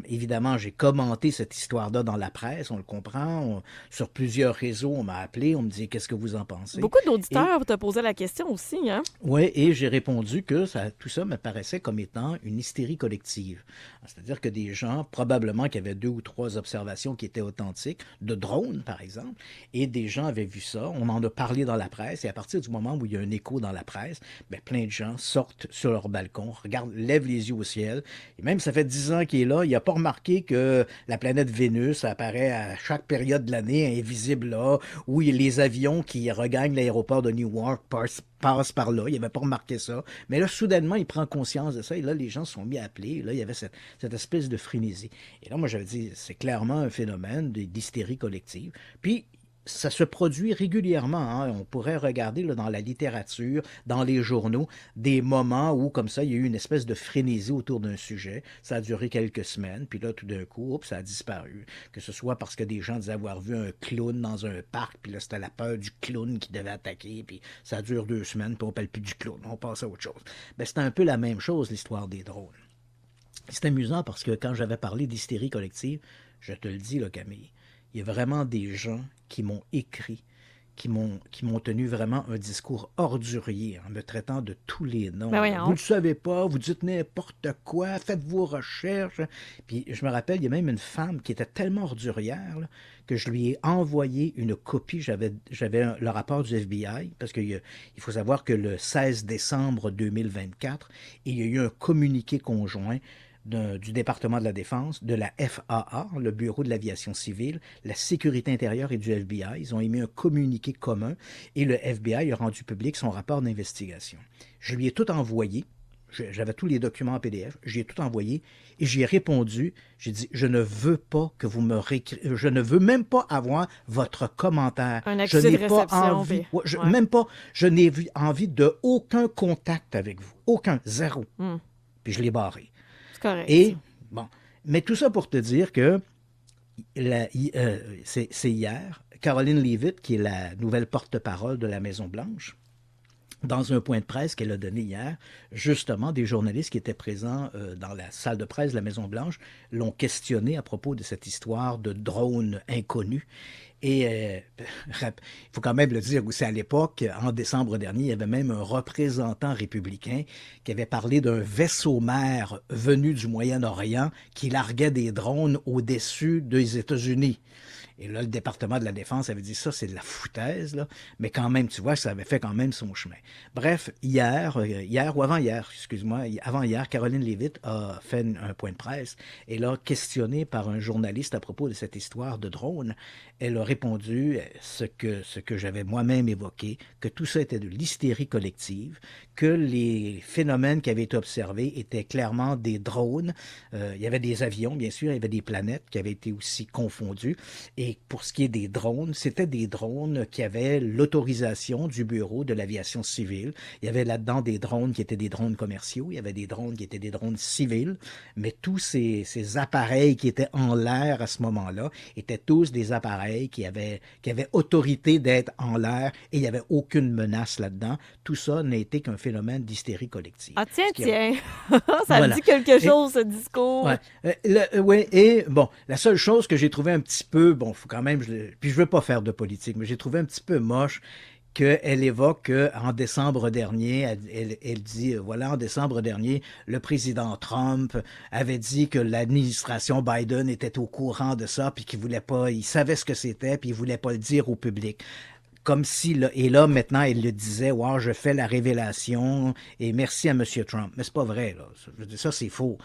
évidemment, j'ai commenté cette histoire-là dans la presse, on le comprend. Sur plusieurs réseaux, on m'a appelé, on me dit « Qu'est-ce que vous en pensez? » Beaucoup d'auditeurs te posaient la question aussi, hein? Oui, et j'ai répondu que tout ça me paraissait comme étant une hystérie collective. C'est-à-dire que des gens, probablement qu'il y avait 2 ou 3 observations qui étaient authentiques, de drones, par exemple, et des gens avaient vu ça, on en a parlé dans la presse, et à partir du moment où il y a un écho dans la presse, plein de gens sortent sur leur balcon, lèvent les yeux au ciel, et même ça fait 10 ans qu'il est là, il n'a pas remarqué que la planète Vénus apparaît à chaque période de l'année, invisible là, où les avions qui regagnent l'aéroport de Newark passent par là, il n'avait pas remarqué ça, mais là, soudainement, il prend conscience de ça, et là, les gens se sont mis à appeler, là, il y avait cette espèce de frénésie. Et là, moi, j'avais dit, c'est clairement un phénomène d'hystérie collective, puis ça se produit régulièrement. Hein. On pourrait regarder là, dans la littérature, dans les journaux, des moments où, comme ça, il y a eu une espèce de frénésie autour d'un sujet. Ça a duré quelques semaines, puis là, tout d'un coup, ça a disparu. Que ce soit parce que des gens disaient avoir vu un clown dans un parc, puis là, c'était la peur du clown qui devait attaquer, puis ça dure 2 semaines, puis on ne parle plus du clown, on passe à autre chose. C'est un peu la même chose, l'histoire des drones. C'est amusant parce que quand j'avais parlé d'hystérie collective, je te le dis, là, Camille, il y a vraiment des gens qui m'ont écrit, qui m'ont tenu vraiment un discours ordurier en me traitant de tous les noms. Vous ne le savez pas, vous dites n'importe quoi, faites vos recherches. Puis je me rappelle, il y a même une femme qui était tellement ordurière là, que je lui ai envoyé une copie. J'avais le rapport du FBI, parce qu'il faut savoir que le 16 décembre 2024, il y a eu un communiqué conjoint du département de la Défense, de la FAA, le Bureau de l'aviation civile, la Sécurité intérieure et du FBI. Ils ont émis un communiqué commun et le FBI a rendu public son rapport d'investigation. Je lui ai tout envoyé. J'avais tous les documents en PDF. Je lui ai tout envoyé et j'y ai répondu. J'ai dit, je ne veux pas que vous me réécriviez. Je ne veux même pas avoir votre commentaire. Un accusé de réception. Même pas. Je n'ai envie de aucun contact avec vous. Aucun. Zéro. Puis je l'ai barré. Correct. Et, bon, Mais tout ça pour te dire que c'est hier, Caroline Leavitt, qui est la nouvelle porte-parole de la Maison-Blanche, dans un point de presse qu'elle a donné hier, justement, des journalistes qui étaient présents dans la salle de presse de la Maison-Blanche l'ont questionné à propos de cette histoire de drone inconnu. Et il faut quand même le dire aussi, à l'époque, en décembre dernier, il y avait même un représentant républicain qui avait parlé d'un vaisseau-mère venu du Moyen-Orient qui larguait des drones au-dessus des États-Unis. Et là, le département de la Défense avait dit ça, c'est de la foutaise, là. Mais quand même, tu vois, ça avait fait quand même son chemin. Bref, hier ou avant-hier, avant-hier, Caroline Leavitt a fait un point de presse et là, questionnée par un journaliste à propos de cette histoire de drone, elle a répondu ce que j'avais moi-même évoqué, que tout ça était de l'hystérie collective, que les phénomènes qui avaient été observés étaient clairement des drones. Il y avait des avions, bien sûr, il y avait des planètes qui avaient été aussi confondues. Et pour ce qui est des drones, c'était des drones qui avaient l'autorisation du Bureau de l'aviation civile. Il y avait là-dedans des drones qui étaient des drones commerciaux, il y avait des drones qui étaient des drones civils, mais tous ces appareils qui étaient en l'air à ce moment-là étaient tous des appareils qui avaient autorité d'être en l'air et il n'y avait aucune menace là-dedans. Tout ça n'a été qu'un phénomène d'hystérie collective. Ah tiens, ça me dit quelque chose, ce discours. Oui, et bon, la seule chose que j'ai trouvé un petit peu, bon, faut quand même, puis je veux pas faire de politique, mais j'ai trouvé un petit peu moche qu'elle évoque qu'en décembre dernier, elle dit, voilà, en décembre dernier, le président Trump avait dit que l'administration Biden était au courant de ça, puis qu'il voulait pas, il savait ce que c'était, puis il voulait pas le dire au public. Comme si, et là, maintenant, elle le disait, wow, je fais la révélation et merci à M. Trump. Mais c'est pas vrai, là. Ça, c'est faux.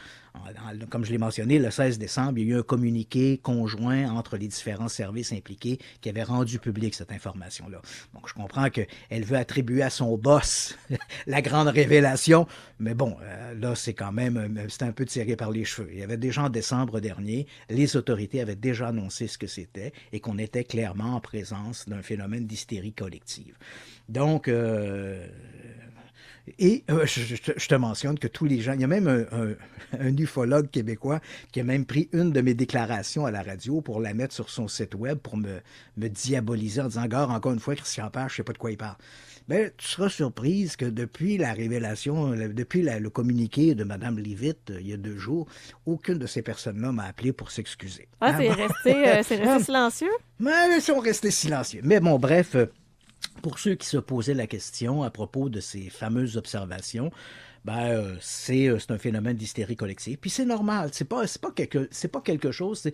Comme je l'ai mentionné, le 16 décembre, il y a eu un communiqué conjoint entre les différents services impliqués qui avait rendu public cette information-là. Donc, je comprends qu'elle veut attribuer à son boss la grande révélation, mais bon, là, c'est quand même, c'est un peu tiré par les cheveux. Il y avait déjà en décembre dernier, les autorités avaient déjà annoncé ce que c'était et qu'on était clairement en présence d'un phénomène d'hystérie collective. Donc, je te mentionne que tous les gens, il y a même un ufologue québécois qui a même pris une de mes déclarations à la radio pour la mettre sur son site web pour me diaboliser en disant, gars, encore une fois, Christian Page, je sais pas de quoi il parle. Ben, tu seras surprise que depuis la révélation, depuis le communiqué de Mme Leavitt, il y a 2 jours, aucune de ces personnes-là m'a appelé pour s'excuser. Ah, c'est resté silencieux? Mais ils sont restés silencieux. Mais bon, bref, pour ceux qui se posaient la question à propos de ces fameuses observations, c'est un phénomène d'hystérie collective. Puis c'est normal, c'est pas quelque chose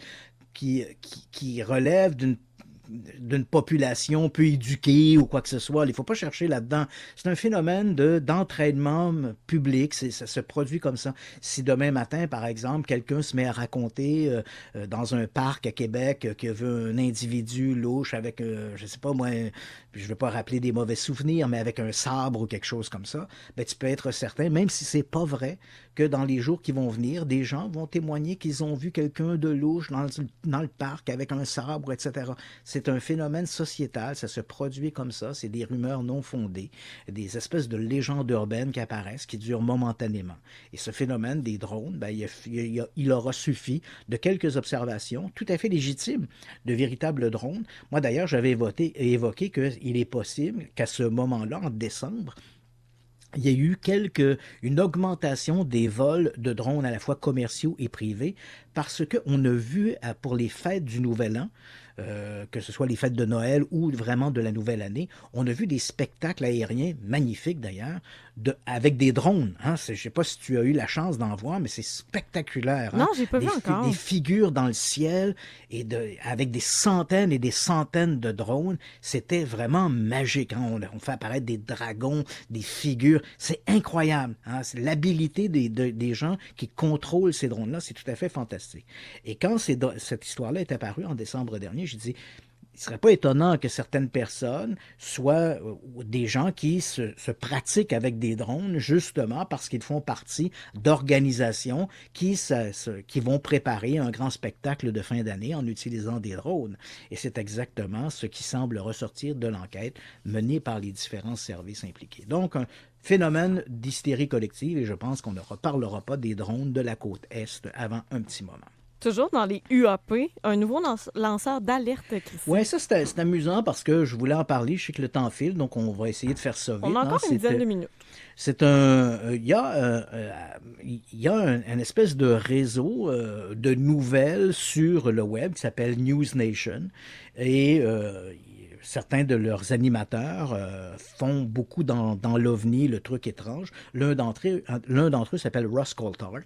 qui relève d'une population peu éduquée ou quoi que ce soit. Il ne faut pas chercher là-dedans. C'est un phénomène d'entraînement public. Ça se produit comme ça. Si demain matin, par exemple, quelqu'un se met à raconter dans un parc à Québec qu'il veut un individu louche avec, je ne sais pas moi, je ne veux pas rappeler des mauvais souvenirs, mais avec un sabre ou quelque chose comme ça, ben, tu peux être certain, même si c'est pas vrai, que dans les jours qui vont venir, des gens vont témoigner qu'ils ont vu quelqu'un de louche dans le parc avec un sabre, etc. C'est un phénomène sociétal, ça se produit comme ça, c'est des rumeurs non fondées, des espèces de légendes urbaines qui apparaissent, qui durent momentanément. Et ce phénomène des drones, ben, il aura suffi de quelques observations tout à fait légitimes de véritables drones. Moi d'ailleurs, j'avais évoqué qu'il est possible qu'à ce moment-là, en décembre, il y a eu une augmentation des vols de drones à la fois commerciaux et privés parce qu'on a vu pour les fêtes du Nouvel An, que ce soit les fêtes de Noël ou vraiment de la Nouvelle Année, on a vu des spectacles aériens magnifiques d'ailleurs, avec des drones. Hein? Je ne sais pas si tu as eu la chance d'en voir, mais c'est spectaculaire. Non, j'ai pas vu encore. Des figures dans le ciel et avec des centaines et des centaines de drones. C'était vraiment magique. Hein? On fait apparaître des dragons, des figures. C'est incroyable. Hein? C'est l'habilité des gens qui contrôlent ces drones-là. C'est tout à fait fantastique. Et quand cette histoire-là est apparue en décembre dernier, j'ai dit, il ne serait pas étonnant que certaines personnes soient des gens qui se pratiquent avec des drones justement parce qu'ils font partie d'organisations qui vont préparer un grand spectacle de fin d'année en utilisant des drones. Et c'est exactement ce qui semble ressortir de l'enquête menée par les différents services impliqués. Donc, un phénomène d'hystérie collective et je pense qu'on ne reparlera pas des drones de la côte Est avant un petit moment. Toujours dans les UAP, un nouveau lanceur d'alerte, Christian. Oui, ça, c'est amusant parce que je voulais en parler. Je sais que le temps file, donc on va essayer de faire ça vite. On a encore une dizaine de minutes. C'est il y a un espèce de réseau de nouvelles sur le web qui s'appelle News Nation. Et certains de leurs animateurs font beaucoup dans l'OVNI, le truc étrange. L'un d'entre eux s'appelle Russ Coulthard.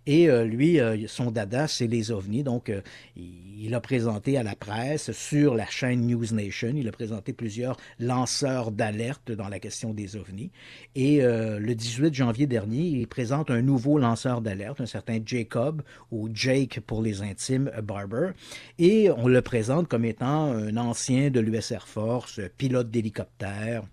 Et lui, son dada, c'est les ovnis. Donc, il a présenté à la presse sur la chaîne News Nation, il a présenté plusieurs lanceurs d'alerte dans la question des ovnis. Et le 18 janvier dernier, il présente un nouveau lanceur d'alerte, un certain Jacob, ou Jake pour les intimes, Barber. Et on le présente comme étant un ancien de l'US Air Force, pilote d'hélicoptère.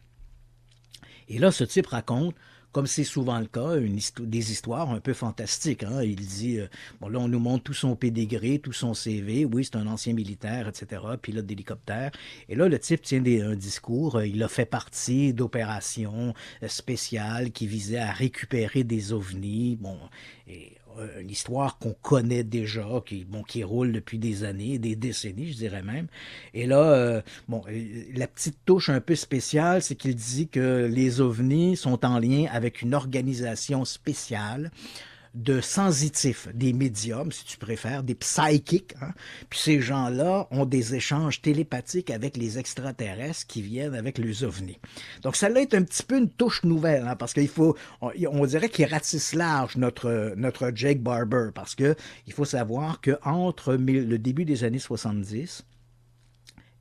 Et là, ce type raconte, comme c'est souvent le cas, des histoires un peu fantastiques. Hein? Il dit, bon là, on nous montre tout son pédigré, tout son CV. Oui, c'est un ancien militaire, etc., pilote d'hélicoptère. Et là, le type tient un discours. Il a fait partie d'opérations spéciales qui visaient à récupérer des ovnis. Bon, et une histoire qu'on connaît déjà, qui roule depuis des années, des décennies, je dirais même. Et là, la petite touche un peu spéciale, c'est qu'il dit que les ovnis sont en lien avec une organisation spéciale de sensitifs, des médiums, si tu préfères, des psychics. Hein? Puis ces gens-là ont des échanges télépathiques avec les extraterrestres qui viennent avec les ovnis. Donc ça là est un petit peu une touche nouvelle, hein, parce qu'il faut, on dirait qu'il ratisse large notre Jake Barber, parce que il faut savoir que entre le début des années 70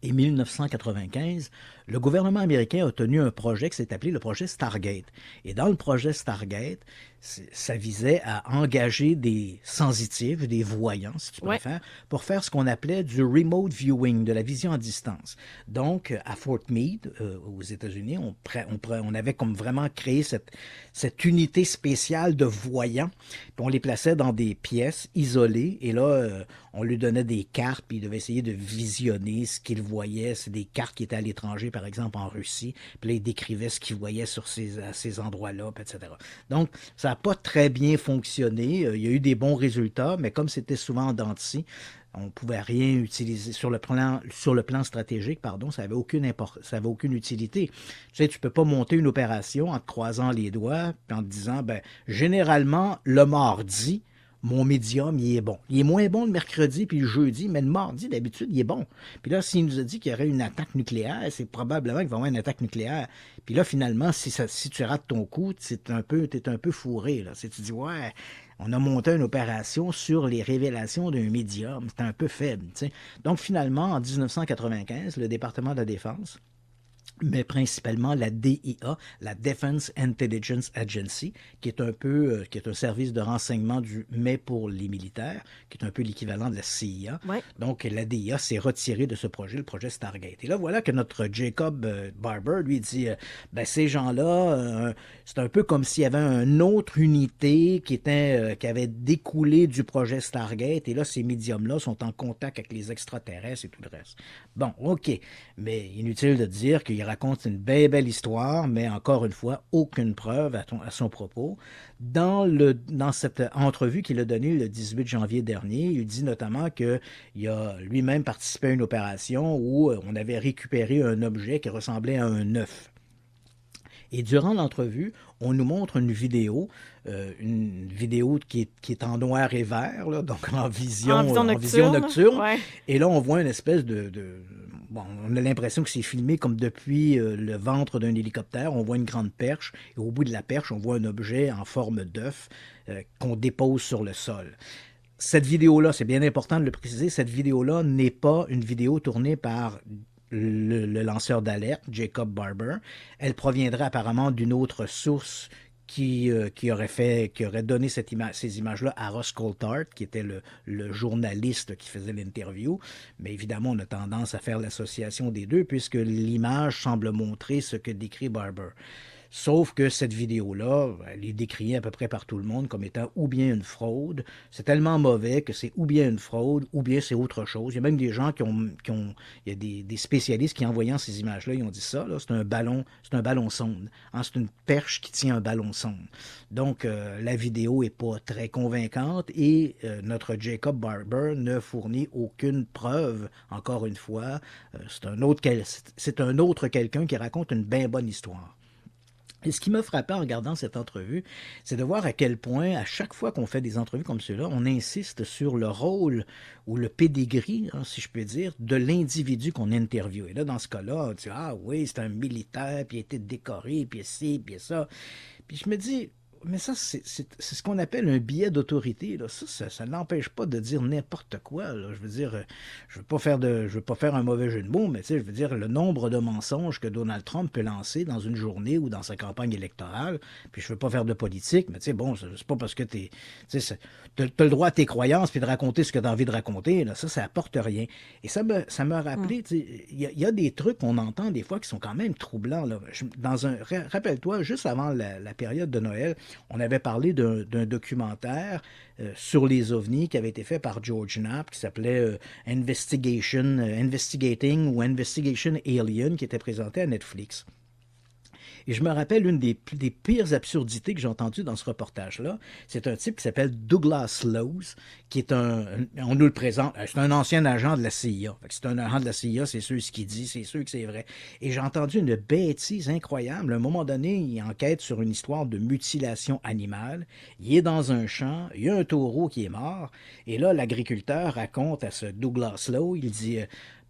et 1995, le gouvernement américain a tenu un projet qui s'est appelé le projet Stargate. Et dans le projet Stargate, ça visait à engager des sensitifs, des voyants, si tu préfères, pour faire ce qu'on appelait du remote viewing, de la vision à distance. Donc, à Fort Meade, aux États-Unis, on avait comme vraiment créé cette unité spéciale de voyants, puis on les plaçait dans des pièces isolées, et là, on lui donnait des cartes, puis il devait essayer de visionner ce qu'il voyait. C'est des cartes qui étaient à l'étranger, par exemple en Russie, puis là, il décrivait ce qu'il voyait sur ces endroits-là, etc. Donc, ça n'a pas très bien fonctionné. Il y a eu des bons résultats, mais comme c'était souvent en dents de scie, on ne pouvait rien utiliser sur le plan stratégique, ça n'avait aucune utilité. Tu sais, tu ne peux pas monter une opération en te croisant les doigts et en te disant, généralement, le mardi, mon médium, il est bon. Il est moins bon le mercredi puis le jeudi, mais le mardi, d'habitude, il est bon. Puis là, s'il nous a dit qu'il y aurait une attaque nucléaire, c'est probablement qu'il va y avoir une attaque nucléaire. Puis là, finalement, si tu rates ton coup, t'es un peu fourré. Là. Si tu dis, ouais, on a monté une opération sur les révélations d'un médium, c'est un peu faible. T'sais. Donc, finalement, en 1995, le département de la Défense, mais principalement la DIA, la Defense Intelligence Agency, qui est un service de renseignement mais pour les militaires, qui est un peu l'équivalent de la CIA. Ouais. Donc, la DIA s'est retirée de ce projet, le projet Stargate. Et là, voilà que notre Jacob Barber, lui, dit, ces gens-là, c'est un peu comme s'il y avait une autre unité qui avait découlé du projet Stargate, et là, ces médiums-là sont en contact avec les extraterrestres et tout le reste. Bon, OK, mais inutile de dire qu'il raconte une belle histoire, mais encore une fois, aucune preuve à son propos. Dans cette entrevue qu'il a donnée le 18 janvier dernier, il dit notamment qu'il a lui-même participé à une opération où on avait récupéré un objet qui ressemblait à un œuf. Et durant l'entrevue, on nous montre une vidéo qui est en noir et vert, là, donc en vision nocturne. Ouais. Et là, on voit une espèce Bon, on a l'impression que c'est filmé comme depuis le ventre d'un hélicoptère. On voit une grande perche, et au bout de la perche, on voit un objet en forme d'œuf qu'on dépose sur le sol. Cette vidéo-là, c'est bien important de le préciser, cette vidéo-là n'est pas une vidéo tournée par le lanceur d'alerte, Jacob Barber. Elle proviendrait apparemment d'une autre source qui aurait donné ces images-là à Ross Coulthard, qui était le journaliste qui faisait l'interview. Mais évidemment, on a tendance à faire l'association des deux, puisque l'image semble montrer ce que décrit Barber. Sauf que cette vidéo-là, elle est décriée à peu près par tout le monde comme étant ou bien une fraude. C'est tellement mauvais que c'est ou bien une fraude, ou bien c'est autre chose. Il y a même des gens il y a des spécialistes qui, en voyant ces images-là, ils ont dit ça, là, c'est un ballon sonde. Hein, c'est une perche qui tient un ballon sonde. Donc, la vidéo n'est pas très convaincante et notre Jacob Barber ne fournit aucune preuve, encore une fois. C'est un autre quelqu'un qui raconte une bien bonne histoire. Et ce qui m'a frappé en regardant cette entrevue, c'est de voir à quel point, à chaque fois qu'on fait des entrevues comme ceux-là, on insiste sur le rôle ou le pédigree, hein, si je peux dire, de l'individu qu'on interviewe. Et là, dans ce cas-là, on dit « Ah oui, c'est un militaire, puis il a été décoré, puis ci, puis ça. » Puis je me dis... Mais ça, c'est ce qu'on appelle un biais d'autorité. Là. Ça n'empêche pas de dire n'importe quoi. Là. Je veux dire, je veux pas faire un mauvais jeu de mots, mais je veux dire, le nombre de mensonges que Donald Trump peut lancer dans une journée ou dans sa campagne électorale, puis je veux pas faire de politique, mais bon, c'est pas parce que t'as le droit à tes croyances puis de raconter ce que tu as envie de raconter. Là. Ça apporte rien. Et ça m'a rappelé, il y a des trucs qu'on entend des fois qui sont quand même troublants. Là. Rappelle-toi, juste avant la période de Noël, on avait parlé d'un documentaire sur les ovnis qui avait été fait par George Knapp, qui s'appelait Investigation Alien, qui était présenté à Netflix. Et je me rappelle une des pires absurdités que j'ai entendues dans ce reportage-là. C'est un type qui s'appelle Douglas Lowe's, qui est on nous le présente, c'est un ancien agent de la CIA. C'est un agent de la CIA, c'est sûr ce qu'il dit, c'est sûr que c'est vrai. Et j'ai entendu une bêtise incroyable. À un moment donné, il enquête sur une histoire de mutilation animale. Il est dans un champ, il y a un taureau qui est mort. Et là, l'agriculteur raconte à ce Douglas Lowe, il dit...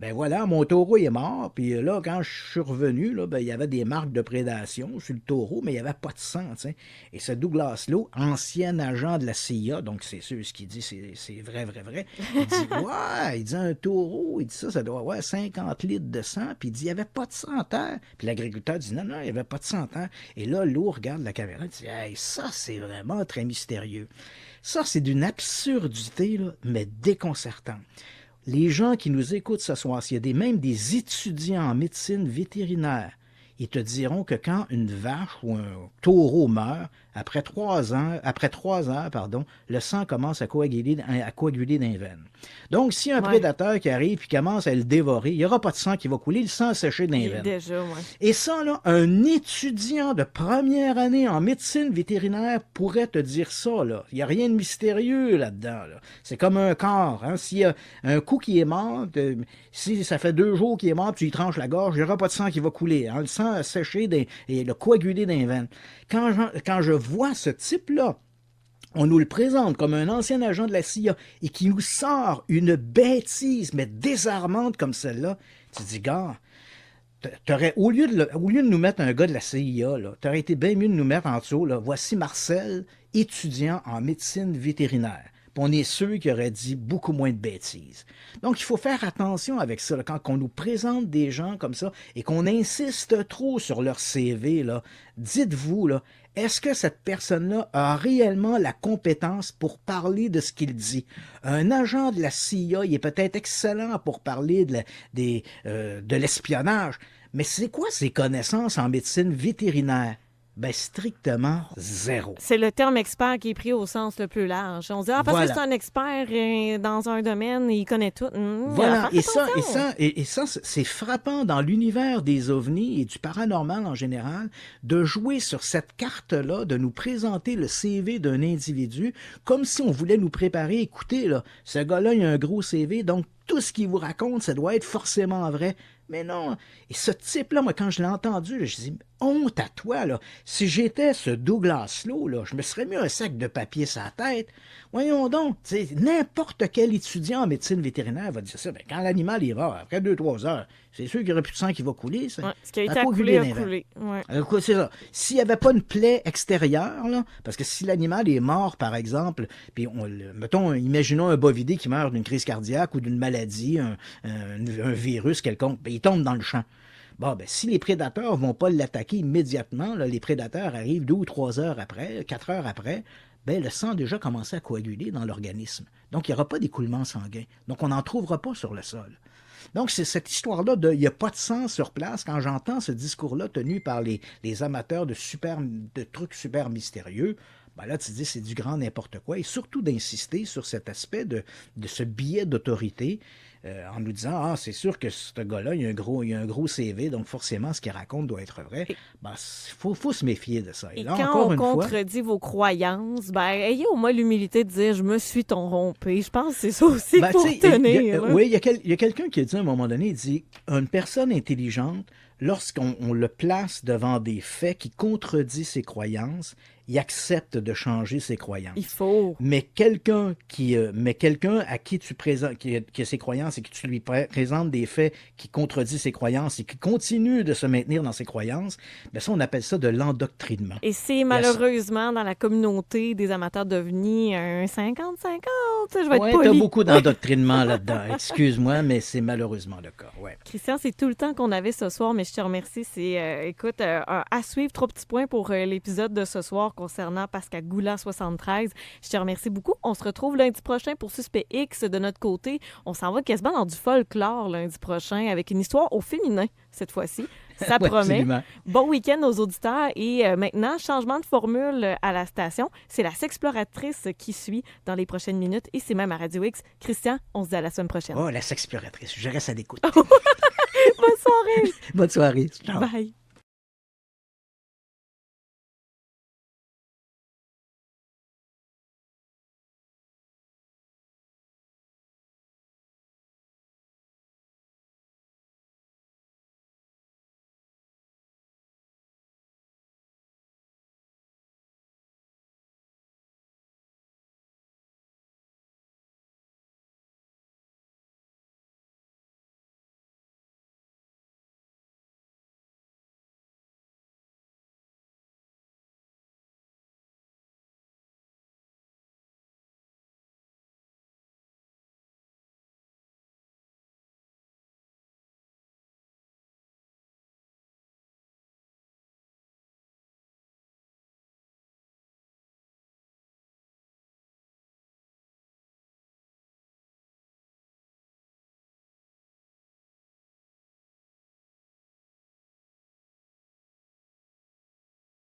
Ben voilà, mon taureau est mort, puis là, quand je suis revenu, là, il y avait des marques de prédation sur le taureau, mais il n'y avait pas de sang, t'sais. Et ce Douglas Lowe, ancien agent de la CIA, donc c'est sûr, ce qu'il dit, c'est vrai, il dit, ouais, il dit un taureau, il dit ça doit avoir 50 litres de sang, puis il dit, il n'y avait pas de sang en terre. Puis l'agriculteur dit, non, il n'y avait pas de sang en terre. Et là, Lowe regarde la caméra, il dit, hey, ça, c'est vraiment très mystérieux. Ça, c'est d'une absurdité, là, mais déconcertante. Les gens qui nous écoutent ce soir, s'il y a même des étudiants en médecine vétérinaire, ils te diront que quand une vache ou un taureau meurt, après 3 heures, le sang commence à coaguler dans les veines. Donc, si un prédateur qui arrive et commence à le dévorer, il n'y aura pas de sang qui va couler, le sang a séché dans les veines. Déjà, ouais. Et ça, là, un étudiant de première année en médecine vétérinaire pourrait te dire ça. Là. Il n'y a rien de mystérieux là-dedans. Là. C'est comme un corps. Hein. S'il y a un coup qui est mort, si ça fait 2 jours qu'il est mort, tu lui tranches la gorge, il n'y aura pas de sang qui va couler. Hein. Le sang a séché et le coagulé dans les veines. Quand je vois ce type-là, on nous le présente comme un ancien agent de la CIA et qui nous sort une bêtise, mais désarmante comme celle-là, tu te dis, gars, au lieu de nous mettre un gars de la CIA, t'aurais été bien mieux de nous mettre en dessous, là, voici Marcel, étudiant en médecine vétérinaire. Puis on est sûr qu'il aurait dit beaucoup moins de bêtises. Donc, il faut faire attention avec ça. Là, quand on nous présente des gens comme ça et qu'on insiste trop sur leur CV, là, dites-vous, là, est-ce que cette personne-là a réellement la compétence pour parler de ce qu'il dit? Un agent de la CIA, il est peut-être excellent pour parler de l'espionnage, mais c'est quoi ses connaissances en médecine vétérinaire? Ben, strictement zéro. C'est le terme expert qui est pris au sens le plus large. On dit, parce que c'est un expert dans un domaine et il connaît tout. Voilà, et ça, c'est frappant dans l'univers des ovnis et du paranormal en général, de jouer sur cette carte-là, de nous présenter le CV d'un individu, comme si on voulait nous préparer. Écoutez, là, ce gars-là, il a un gros CV, donc tout ce qu'il vous raconte, ça doit être forcément vrai. Mais non. Et ce type-là, moi, quand je l'ai entendu, là, je dis, honte à toi, là. Si j'étais ce Douglas Lowe, là, je me serais mis un sac de papier sur la tête. Voyons donc, n'importe quel étudiant en médecine vétérinaire va dire ça. Ben, quand l'animal est mort, après 2-3 heures, c'est sûr qu'il n'y aurait plus de sang qui va couler. Ça. Ouais, ce qui a été coulé a coulé. Ouais. C'est ça. S'il n'y avait pas une plaie extérieure, là, parce que si l'animal est mort, par exemple, puis mettons, imaginons un bovidé qui meurt d'une crise cardiaque ou d'une maladie, un virus quelconque, ben, il tombe dans le champ. Bon, ben, si les prédateurs vont pas l'attaquer immédiatement, là, les prédateurs arrivent 2 ou 3 heures après, 4 heures après, ben, le sang a déjà commencé à coaguler dans l'organisme. Donc, il n'y aura pas d'écoulement sanguin. Donc, on n'en trouvera pas sur le sol. Donc, c'est cette histoire-là de « il n'y a pas de sang sur place », quand j'entends ce discours-là tenu par les amateurs de trucs super mystérieux, ben là, tu te dis c'est du grand n'importe quoi, et surtout d'insister sur cet aspect de ce biais d'autorité, en nous disant « Ah, c'est sûr que ce gars-là, il y a un gros CV, donc forcément, ce qu'il raconte doit être vrai. » Ben, faut se méfier de ça. Et là, quand encore on une fois, contredit vos croyances, ben, ayez au moins l'humilité de dire « je me suis trompé ». Je pense que c'est ça aussi ben, qu'il faut retenir. oui, il y a quelqu'un qui a dit à un moment donné, il dit « Une personne intelligente, lorsqu'on le place devant des faits qui contredisent ses croyances, il accepte de changer ses croyances. » Il faut. Mais quelqu'un à qui tu présentes, qui a ses croyances et que tu lui présentes des faits qui contredisent ses croyances et qui continue de se maintenir dans ses croyances, ben ça, on appelle ça de l'endoctrinement. Et c'est malheureusement dans la communauté des amateurs d'ovnis un 50-50. Je vais être poli. T'as beaucoup d'endoctrinement là-dedans. Excuse-moi, mais c'est malheureusement le cas. Ouais. Christian, c'est tout le temps qu'on avait ce soir, mais je te remercie. C'est, écoute, à suivre, 3 petits points pour l'épisode de ce soir concernant Pascal Goulat 73. Je te remercie beaucoup. On se retrouve lundi prochain pour Suspect X de notre côté. On s'en va quasiment dans du folklore lundi prochain avec une histoire au féminin cette fois-ci. Ça promet. Absolument. Bon week-end aux auditeurs. Et maintenant, changement de formule à la station. C'est la sexploratrice qui suit dans les prochaines minutes et c'est même à Radio X. Christian, on se dit à la semaine prochaine. Oh, la sexploratrice. Je reste à l'écoute. Bonne soirée. Bonne soirée. Ciao. Bye.